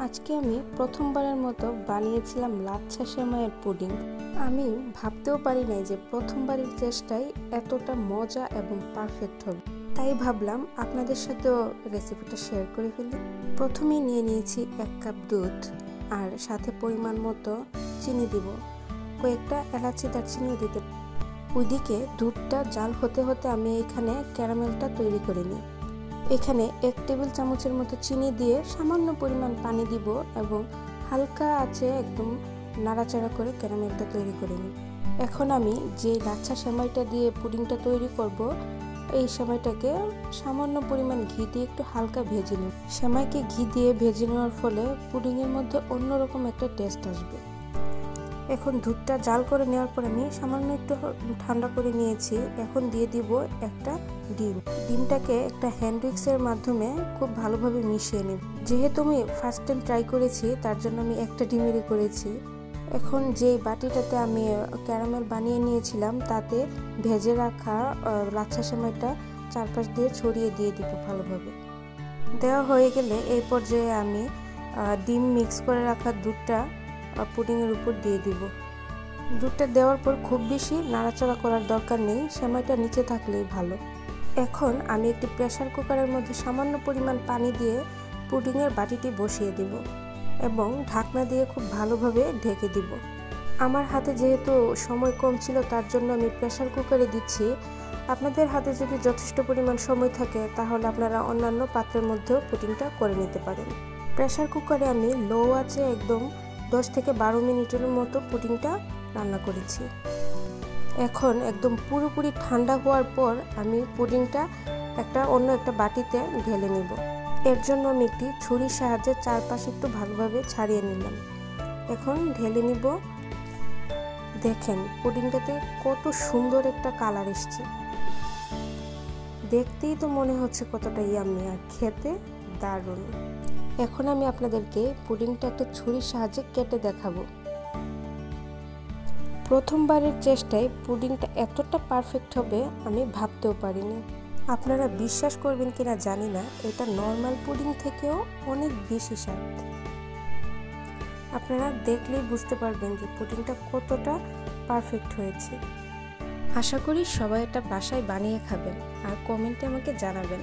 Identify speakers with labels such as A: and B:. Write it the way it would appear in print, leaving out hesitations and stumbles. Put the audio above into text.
A: আজকে আমি প্রথমবারের মতো বানিয়েছিলাম লাচ্ছা সেমাইয়ের পুডিং। আমি ভাবতেও পারি নাই যে প্রথমবারের চেষ্টায় এতটা মজা এবং পারফেক্ট হবে। তাই ভাবলাম আপনাদের সাথেও রেসিপিটা শেয়ার করে ফেলি। প্রথমেই নিয়ে নিয়েছি 1 কাপ দুধ আর সাথে পরিমাণ মতো চিনি দিব। কয়েকটা এলাচি দারচিনিও দিতে। ওইদিকে দুধটা জাল হতে হতে আমি এখানে ক্যারামেলটা তৈরি করে নিই। এখানে 1 টেবিল চামচের মতো চিনি দিয়ে সামান্য পরিমাণ পানি দিব এবং হালকা আছে একদম নাড়াচাড়া করে ক্যারামেলটা তৈরি করে নিই। এখন আমি যে লাচ্ছা সেমাইটা দিয়ে পুডিংটা তৈরি করব, এই সেমাইটাকে সামান্য পরিমাণ ঘি দিয়ে একটু হালকা ভেজে নিই। সেমাইকে ঘি দিয়ে ভেজে নেওয়ার ফলে পুডিংয়ের মধ্যে অন্যরকম একটা টেস্ট আসবে। এখন দুধটা জাল করে নেওয়ার পর আমি সামান্য একটু ঠান্ডা করে নিয়েছি। এখন দিয়ে দিব একটা ডিম। ডিমটাকে একটা হ্যান্ড উইক্সের মাধ্যমে খুব ভালোভাবে মিশিয়ে নিব। যেহেতু আমি ফার্স্ট টাইম ট্রাই করেছি, তার জন্য আমি একটা ডিমেরই করেছি। এখন যে বাটিটাতে আমি ক্যারামেল বানিয়ে নিয়েছিলাম, তাতে ভেজে রাখা লাচ্ছা সেমাইটা চারপাশ দিয়ে ছড়িয়ে দিয়ে দিব ভালোভাবে। দেওয়া হয়ে গেলে এই পর্যায়ে আমি ডিম মিক্স করে রাখা দুধটা পুডিংয়ের উপর দিয়ে দিব। দুধটা দেওয়ার পর খুব বেশি নাড়াচাড়া করার দরকার নেই, সেমাইটা নিচে থাকলেই ভালো। এখন আমি একটি প্রেসার কুকারের মধ্যে সামান্য পরিমাণ পানি দিয়ে পুডিংয়ের বাটিটি বসিয়ে দিব এবং ঢাকনা দিয়ে খুব ভালোভাবে ঢেকে দিব। আমার হাতে যেহেতু সময় কম ছিল, তার জন্য আমি প্রেসার কুকারে দিচ্ছি। আপনাদের হাতে যদি যথেষ্ট পরিমাণ সময় থাকে, তাহলে আপনারা অন্যান্য পাত্রের মধ্যেও পুডিংটা করে নিতে পারেন। প্রেসার কুকারে আমি লো আঁচে একদম 10 থেকে 12 মিনিটের মতো পুডিংটা রান্না করেছি। এখন একদম পুরোপুরি ঠান্ডা হওয়ার পর আমি পুডিংটা অন্য একটা বাটিতে ঢেলে নিব। এর জন্য আমি একটি ছুরির সাহায্যে চারপাশে একটু ভালোভাবে ছাড়িয়ে নিলাম। এখন ঢেলে নিব। দেখেন পুডিংটাতে কত সুন্দর একটা কালার এসছে। দেখতেই তো মনে হচ্ছে কতটা ইয়াম্মি, আর খেতে দারুণ। এখন আমি আপনাদেরকে পুডিংটা একটা ছুরির সাহায্যে কেটে দেখাবো। প্রথমবারের চেষ্টায় পুডিংটা এতটা পারফেক্ট হবে আমি ভাবতেও পারিনি। আপনারা বিশ্বাস করবেন কিনা জানি না, এটা নর্মাল পুডিং থেকেও অনেক বেশি স্বাদ। আপনারা দেখলেই বুঝতে পারবেন যে পুডিংটা কতটা পারফেক্ট হয়েছে। আশা করি সবাই এটা বাসায় বানিয়ে খাবেন আর কমেন্টে আমাকে জানাবেন।